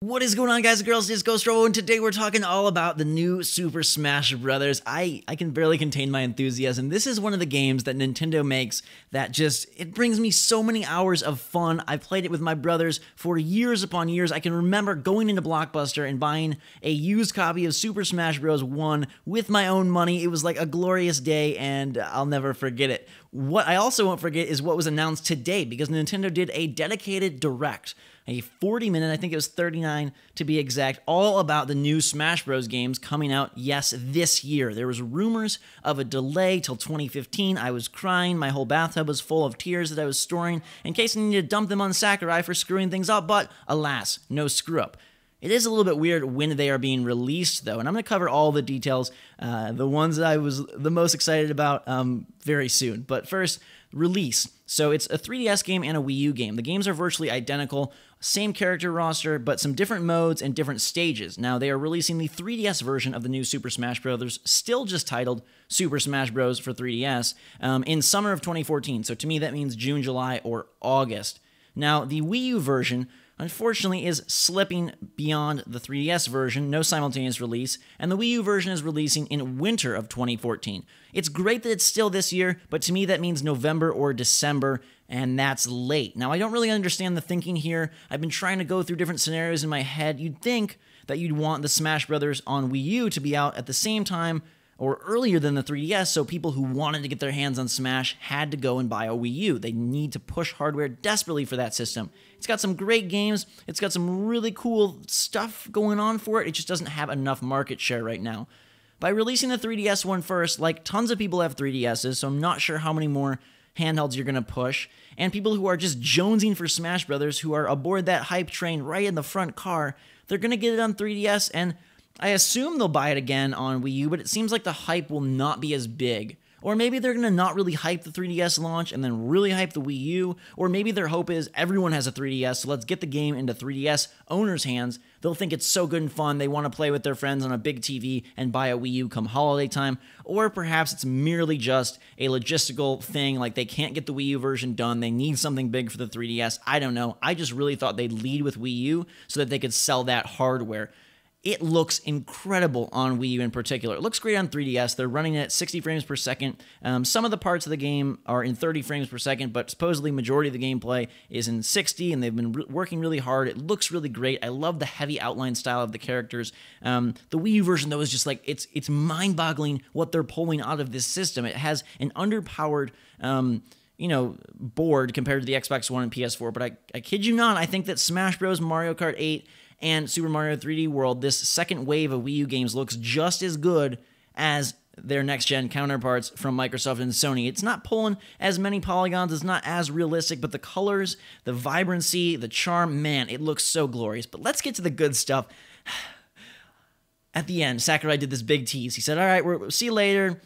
What is going on, guys and girls? It's GhostRobo, and today we're talking all about the new Super Smash Brothers. I can barely contain my enthusiasm. This is one of the games that Nintendo makes that it brings me so many hours of fun. I've played it with my brothers for years upon years. I can remember going into Blockbuster and buying a used copy of Super Smash Bros. 1 with my own money. It was like a glorious day, and I'll never forget it. What I also won't forget is what was announced today, because Nintendo did a dedicated Direct, a 40-minute, I think it was 39 to be exact, all about the new Smash Bros. Games coming out, yes, this year. There was rumors of a delay till 2015. I was crying. My whole bathtub was full of tears that I was storing in case I needed to dump them on Sakurai for screwing things up, but alas, no screw-up. It is a little bit weird when they are being released, though, and I'm going to cover all the details, the ones that I was the most excited about very soon. But first, release. So it's a 3DS game and a Wii U game. The games are virtually identical, same character roster, but some different modes and different stages. Now, they are releasing the 3DS version of the new Super Smash Bros., still just titled Super Smash Bros. For 3DS, in summer of 2014. So to me, that means June, July, or August. Now, the Wii U version, unfortunately, is slipping beyond the 3DS version, no simultaneous release, and the Wii U version is releasing in winter of 2014. It's great that it's still this year, but to me that means November or December, and that's late. Now, I don't really understand the thinking here. I've been trying to go through different scenarios in my head. You'd think that you'd want the Smash Brothers on Wii U to be out at the same time or earlier than the 3DS, so people who wanted to get their hands on Smash had to go and buy a Wii U. They need to push hardware desperately for that system. It's got some great games, it's got some really cool stuff going on for it, it just doesn't have enough market share right now. By releasing the 3DS one first, like tons of people have 3DSs, so I'm not sure how many more handhelds you're going to push, and people who are just jonesing for Smash Brothers, who are aboard that hype train right in the front car, they're going to get it on 3DS, and I assume they'll buy it again on Wii U, but it seems like the hype will not be as big. Or maybe they're going to not really hype the 3DS launch and then really hype the Wii U, or maybe their hope is everyone has a 3DS, so let's get the game into 3DS owners' hands. They'll think it's so good and fun, they want to play with their friends on a big TV and buy a Wii U come holiday time. Or perhaps it's merely just a logistical thing, like they can't get the Wii U version done, they need something big for the 3DS. I don't know. I just really thought they'd lead with Wii U so that they could sell that hardware. It looks incredible on Wii U in particular. It looks great on 3DS. They're running it at 60 frames per second. Some of the parts of the game are in 30 frames per second, but supposedly majority of the gameplay is in 60, and they've been working really hard. It looks really great. I love the heavy outline style of the characters. The Wii U version, though, is just like, it's mind-boggling what they're pulling out of this system. It has an underpowered board compared to the Xbox One and PS4, but I kid you not, I think that Smash Bros., Mario Kart 8, and Super Mario 3D World, this second wave of Wii U games looks just as good as their next-gen counterparts from Microsoft and Sony. It's not pulling as many polygons, it's not as realistic, but the colors, the vibrancy, the charm, man, it looks so glorious. But let's get to the good stuff. At the end, Sakurai did this big tease. He said, all right, we'll see you later,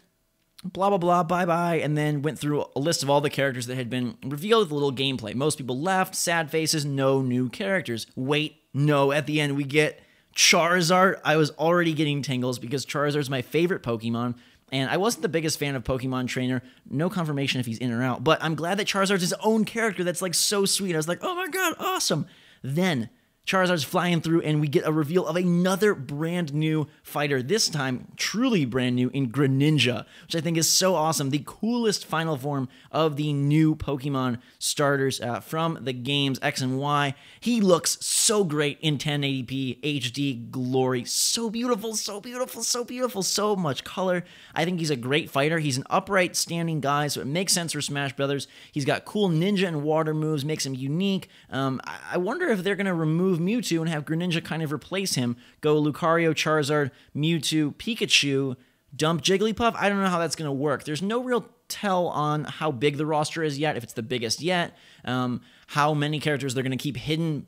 blah, blah, blah, bye-bye, and then went through a list of all the characters that had been revealed with a little gameplay. Most people left, sad faces, no new characters. Wait, no, at the end we get Charizard. I was already getting tingles because Charizard's my favorite Pokemon, and I wasn't the biggest fan of Pokemon Trainer. No confirmation if he's in or out, but I'm glad that Charizard's his own character. That's like so sweet. I was like, oh my god, awesome. Then Charizard's flying through, and we get a reveal of another brand new fighter, this time truly brand new in Greninja, which I think is so awesome. The coolest final form of the new Pokemon starters from the games X and Y. He looks so great in 1080p HD glory. So beautiful, so beautiful, so beautiful. So much color. I think he's a great fighter. He's an upright standing guy, so it makes sense for Smash Brothers. He's got cool ninja and water moves, makes him unique. I wonder if they're going to remove Mewtwo and have Greninja kind of replace him. Go Lucario, Charizard, Mewtwo, Pikachu, dump Jigglypuff. I don't know how that's going to work. There's no real tell on how big the roster is yet, if it's the biggest yet, how many characters they're going to keep hidden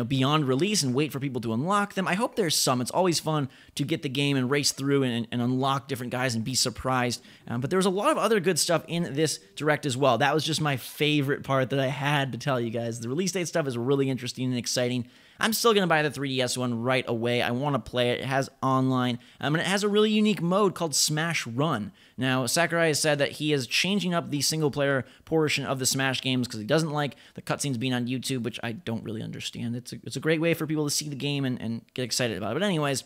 beyond release and wait for people to unlock them. I hope there's some. It's always fun to get the game and race through and unlock different guys and be surprised. But there was a lot of other good stuff in this Direct as well. That was just my favorite part that I had to tell you guys. The release date stuff is really interesting and exciting. I'm still going to buy the 3DS one right away. I want to play it. It has online, and it has a really unique mode called Smash Run. Now, Sakurai has said that he is changing up the single-player portion of the Smash games because he doesn't like the cutscenes being on YouTube, which I don't really understand. It's a great way for people to see the game and get excited about it. But anyways,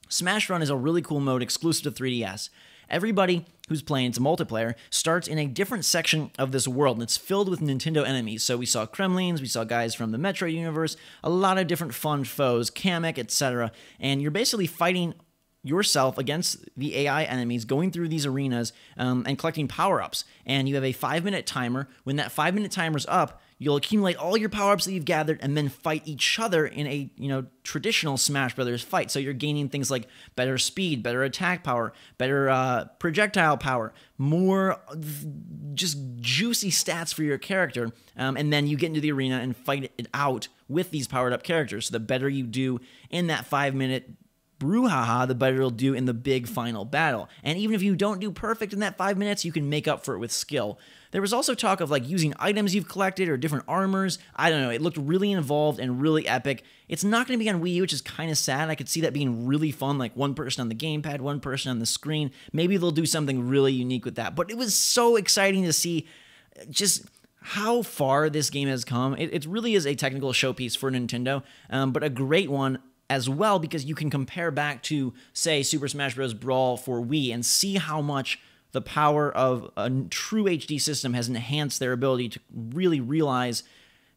Smash Run is a really cool mode exclusive to 3DS. Everybody who's playing, it's a multiplayer, starts in a different section of this world, and it's filled with Nintendo enemies. So we saw Kremlins, we saw guys from the Metro universe, a lot of different fun foes, Kamek, etc. And you're basically fighting yourself against the AI enemies, going through these arenas and collecting power-ups. And you have a 5-minute timer. When that 5-minute timer's up, you'll accumulate all your power-ups that you've gathered and then fight each other in a, traditional Smash Brothers fight. So you're gaining things like better speed, better attack power, better projectile power, more just juicy stats for your character. And then you get into the arena and fight it out with these powered-up characters. So the better you do in that 5-minute brouhaha, the better it'll do in the big final battle. And even if you don't do perfect in that 5 minutes, you can make up for it with skill. There was also talk of using items you've collected or different armors. I don't know, it looked really involved and really epic. It's not going to be on Wii U, which is kind of sad. I could see that being really fun, like one person on the gamepad, one person on the screen. Maybe they'll do something really unique with that. But it was so exciting to see just how far this game has come. It really is a technical showpiece for Nintendo, but a great one as well, because you can compare back to, say, Super Smash Bros. Brawl for Wii and see how much the power of a true HD system has enhanced their ability to really realize,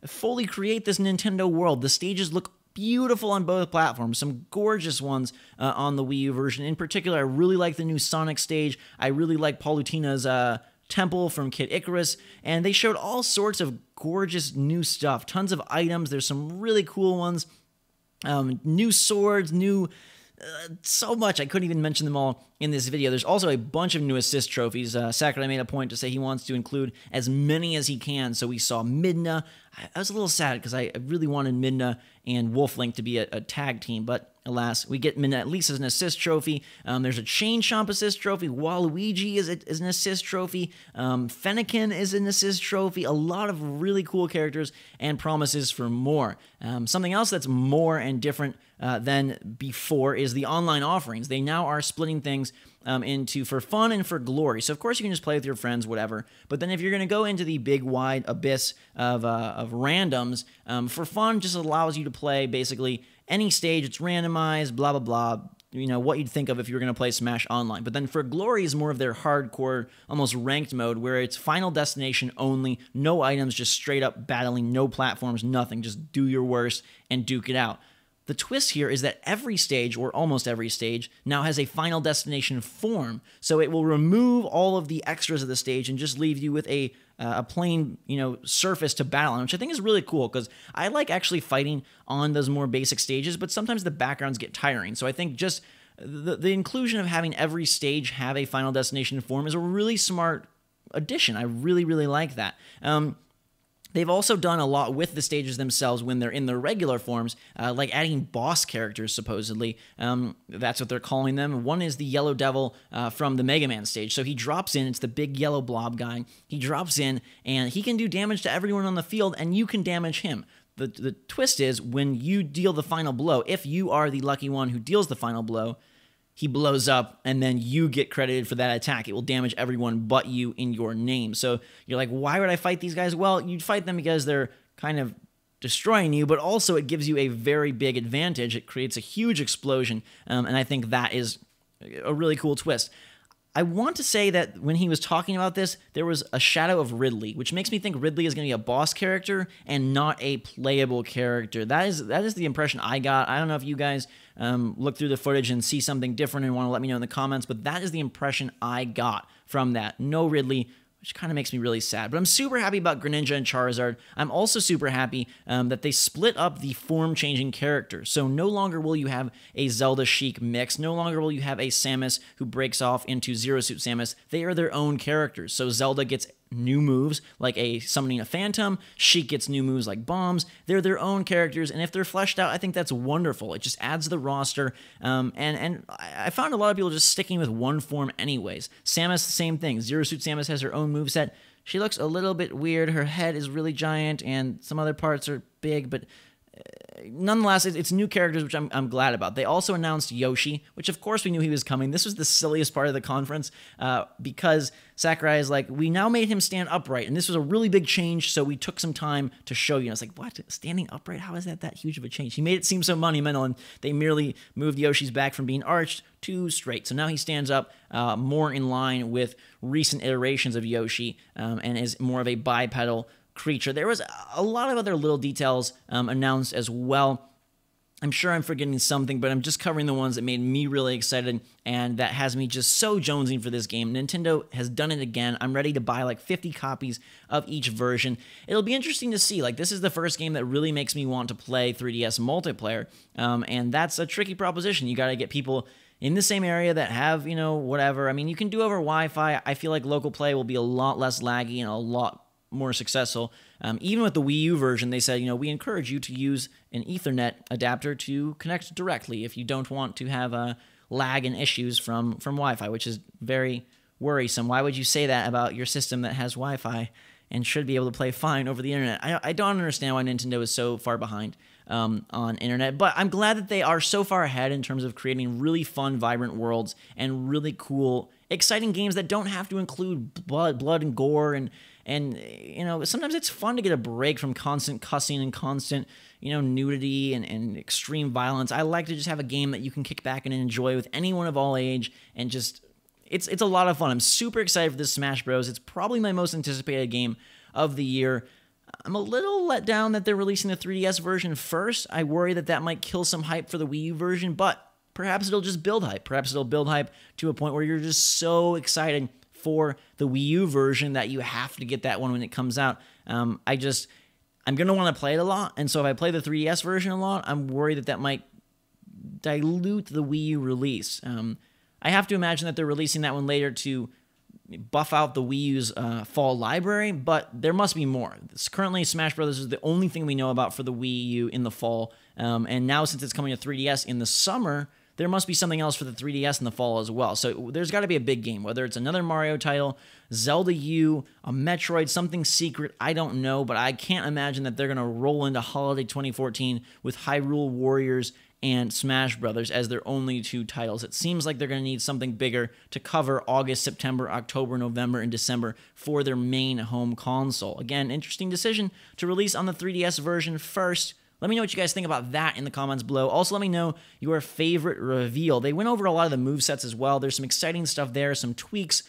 fully create this Nintendo world. The stages look beautiful on both platforms, some gorgeous ones on the Wii U version. In particular, I really like the new Sonic stage. I really like Palutina's temple from Kid Icarus, and they showed all sorts of gorgeous new stuff, tons of items. There's some really cool ones. New swords, so much. I couldn't even mention them all in this video. There's also a bunch of new assist trophies. Sakurai made a point to say he wants to include as many as he can. So we saw Midna. I was a little sad because I really wanted Midna and Wolf Link to be a tag team, but alas, we get Midna at least as an assist trophy. There's a Chain Chomp assist trophy. Waluigi is an assist trophy. Fennekin is an assist trophy. A lot of really cool characters and promises for more. Something else that's more and different than before is the online offerings. They now are splitting things into for fun and for glory. So of course you can just play with your friends, whatever. But then if you're going to go into the big wide abyss of randoms, for fun just allows you to play basically any stage. It's randomized, blah blah blah. What you'd think of if you were going to play Smash Online. But then for glory is more of their hardcore, almost ranked mode, where it's final destination only, no items, just straight up battling, no platforms, nothing. Just do your worst and duke it out. The twist here is that every stage, or almost every stage, now has a final destination form. So it will remove all of the extras of the stage and just leave you with a plain, surface to battle on, which I think is really cool, because I like actually fighting on those more basic stages, but sometimes the backgrounds get tiring. So I think just the inclusion of having every stage have a final destination form is a really smart addition. I really, really like that. They've also done a lot with the stages themselves when they're in their regular forms, like adding boss characters, supposedly. That's what they're calling them. One is the Yellow Devil from the Mega Man stage. So he drops in. It's the big yellow blob guy. He drops in, and he can do damage to everyone on the field, and you can damage him. The twist is, when you deal the final blow, if you are the lucky one who deals the final blow, he blows up, and then you get credited for that attack. It will damage everyone but you in your name. So you're like, why would I fight these guys? Well, you'd fight them because they're kind of destroying you, but also it gives you a very big advantage. It creates a huge explosion, and I think that is a really cool twist. I want to say that when he was talking about this, there was a shadow of Ridley, which makes me think Ridley is going to be a boss character and not a playable character. That is the impression I got. I don't know if you guys look through the footage and see something different and want to let me know in the comments, but that is the impression I got from that. No Ridley, which kind of makes me really sad. But I'm super happy about Greninja and Charizard. I'm also super happy that they split up the form-changing characters. So no longer will you have a Zelda Sheik mix. No longer will you have a Samus who breaks off into Zero Suit Samus. They are their own characters. So Zelda gets new moves, like a summoning a phantom. Sheik gets new moves like bombs. They're their own characters, and if they're fleshed out, I think that's wonderful. It just adds to the roster, and I found a lot of people just sticking with one form anyways. Samus, the same thing. Zero Suit Samus has her own moveset. She looks a little bit weird. Her head is really giant, and some other parts are big, but nonetheless, it's new characters, which I'm glad about. They also announced Yoshi, which of course we knew he was coming. This was the silliest part of the conference because Sakurai is like, we now made him stand upright, and this was a really big change, so we took some time to show you. And I was like, what? Standing upright? How is that huge of a change? He made it seem so monumental, and they merely moved Yoshi's back from being arched to straight. So now he stands up more in line with recent iterations of Yoshi and is more of a bipedal creature. There was a lot of other little details announced as well. I'm sure I'm forgetting something, but I'm just covering the ones that made me really excited and that has me just so jonesing for this game. Nintendo has done it again. I'm ready to buy like 50 copies of each version. It'll be interesting to see. Like, this is the first game that really makes me want to play 3DS multiplayer, and that's a tricky proposition. You got to get people in the same area that have, whatever. I mean, you can do over Wi-Fi. I feel like local play will be a lot less laggy and a lot more successful. Even with the Wii U version, they said, we encourage you to use an Ethernet adapter to connect directly if you don't want to have lag and issues from Wi-Fi, which is very worrisome. Why would you say that about your system that has Wi-Fi and should be able to play fine over the internet? I don't understand why Nintendo is so far behind on internet, but I'm glad that they are so far ahead in terms of creating really fun, vibrant worlds and really cool, exciting games that don't have to include blood and gore and sometimes it's fun to get a break from constant cussing and constant, nudity and extreme violence. I like to just have a game that you can kick back and enjoy with anyone of all age, and just, it's a lot of fun. I'm super excited for this Smash Bros. It's probably my most anticipated game of the year. I'm a little let down that they're releasing the 3DS version first. I worry that might kill some hype for the Wii U version, but perhaps it'll just build hype. Perhaps it'll build hype to a point where you're just so excited for the Wii U version that you have to get that one when it comes out. I'm going to want to play it a lot, and so if I play the 3DS version a lot, I'm worried that might dilute the Wii U release. I have to imagine that they're releasing that one later to buff out the Wii U's fall library, but there must be more. Currently, Smash Bros. Is the only thing we know about for the Wii U in the fall, and now since it's coming to 3DS in the summer, there must be something else for the 3DS in the fall as well. So there's got to be a big game, whether it's another Mario title, Zelda U, a Metroid, something secret, I don't know, but I can't imagine that they're going to roll into holiday 2014 with Hyrule Warriors and Smash Brothers as their only two titles. It seems like they're going to need something bigger to cover August, September, October, November, and December for their main home console. Again, interesting decision to release on the 3DS version first. Let me know what you guys think about that in the comments below. Also, let me know your favorite reveal. They went over a lot of the movesets as well. There's some exciting stuff there, some tweaks.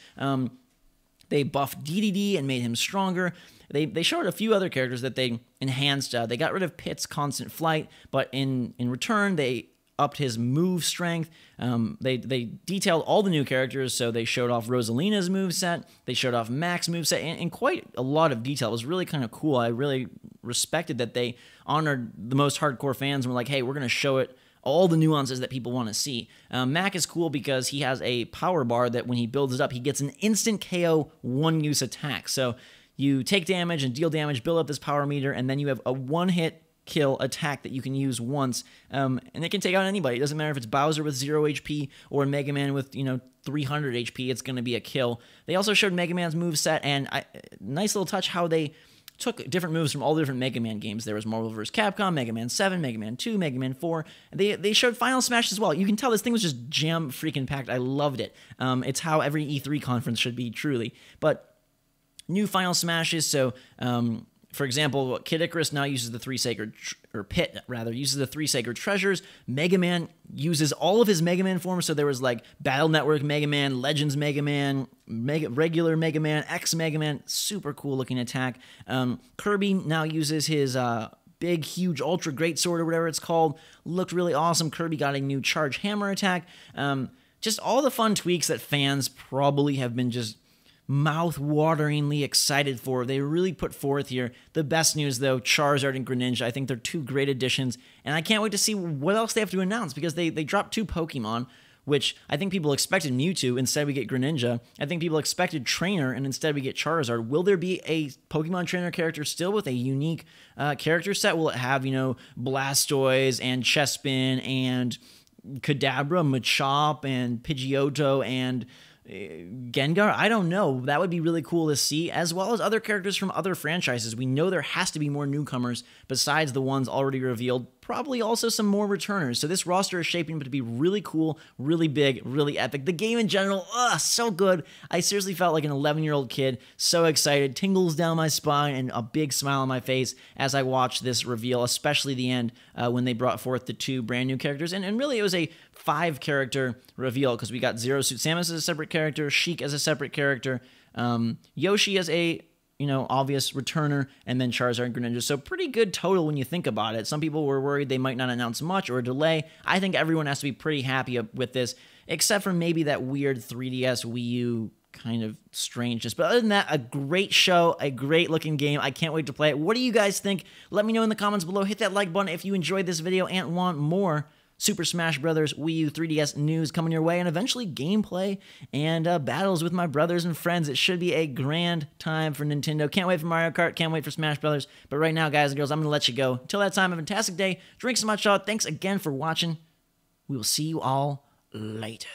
They buffed DDD and made him stronger. They showed a few other characters that they enhanced. They got rid of Pit's constant flight, but in return, they upped his move strength. They detailed all the new characters, so they showed off Rosalina's moveset, they showed off Mac's moveset, and quite a lot of detail. It was really kind of cool. I really respected that they honored the most hardcore fans and were like, hey, we're going to show it all the nuances that people want to see. Mac is cool because he has a power bar that when he builds it up, he gets an instant KO one-use attack. So you take damage and deal damage, build up this power meter, and then you have a one-hit kill attack that you can use once, and it can take out anybody. It doesn't matter if it's Bowser with 0 HP or Mega Man with 300 HP. It's going to be a kill. They also showed Mega Man's moveset, and nice little touch how they took different moves from all the different Mega Man games. There was Marvel vs. Capcom, Mega Man 7, Mega Man 2, Mega Man 4. They showed Final Smash as well. You can tell this thing was just jam freaking packed. I loved it. It's how every E3 conference should be, truly. But new Final Smashes, so for example, Kid Icarus now uses the three sacred, or Pit rather, uses the three sacred treasures. Mega Man uses all of his Mega Man forms, so there was like Battle Network Mega Man, Legends Mega Man, regular Mega Man, X Mega Man, super cool looking attack. Kirby now uses his big, huge, ultra great sword or whatever it's called. Looked really awesome. Kirby got a new charge hammer attack. Just all the fun tweaks that fans probably have been just mouth-wateringly excited for. They really put forth here. The best news, though, Charizard and Greninja. I think they're two great additions, and I can't wait to see what else they have to announce, because they dropped two Pokemon, which I think people expected Mewtwo. Instead, we get Greninja. I think people expected Trainer, and instead we get Charizard. Will there be a Pokemon Trainer character still with a unique character set? Will it have, Blastoise and Chespin and Kadabra, Machop and Pidgeotto and Gengar? I don't know. That would be really cool to see, as well as other characters from other franchises. We know there has to be more newcomers besides the ones already revealed. probably also some more returners. So this roster is shaping up to be really cool, really big, really epic. The game in general, so good. I seriously felt like an 11-year-old kid, so excited, tingles down my spine, and a big smile on my face as I watched this reveal, especially the end when they brought forth the 2 brand new characters. And really, it was a 5-character reveal because we got Zero Suit Samus as a separate character, Sheik as a separate character, Yoshi as a obvious returner, and then Charizard and Greninja. So pretty good total when you think about it. Some people were worried they might not announce much or delay. I think everyone has to be pretty happy with this, except for maybe that weird 3DS Wii U kind of strangeness. But other than that, a great show, a great looking game. I can't wait to play it. What do you guys think? Let me know in the comments below. Hit that like button if you enjoyed this video and want more Super Smash Bros. Wii U 3DS news coming your way, and eventually gameplay and battles with my brothers and friends. It should be a grand time for Nintendo. Can't wait for Mario Kart. Can't wait for Smash Brothers. But right now, guys and girls, I'm going to let you go. Until that time, have a fantastic day. Drink so much out. Thanks again for watching. We will see you all later.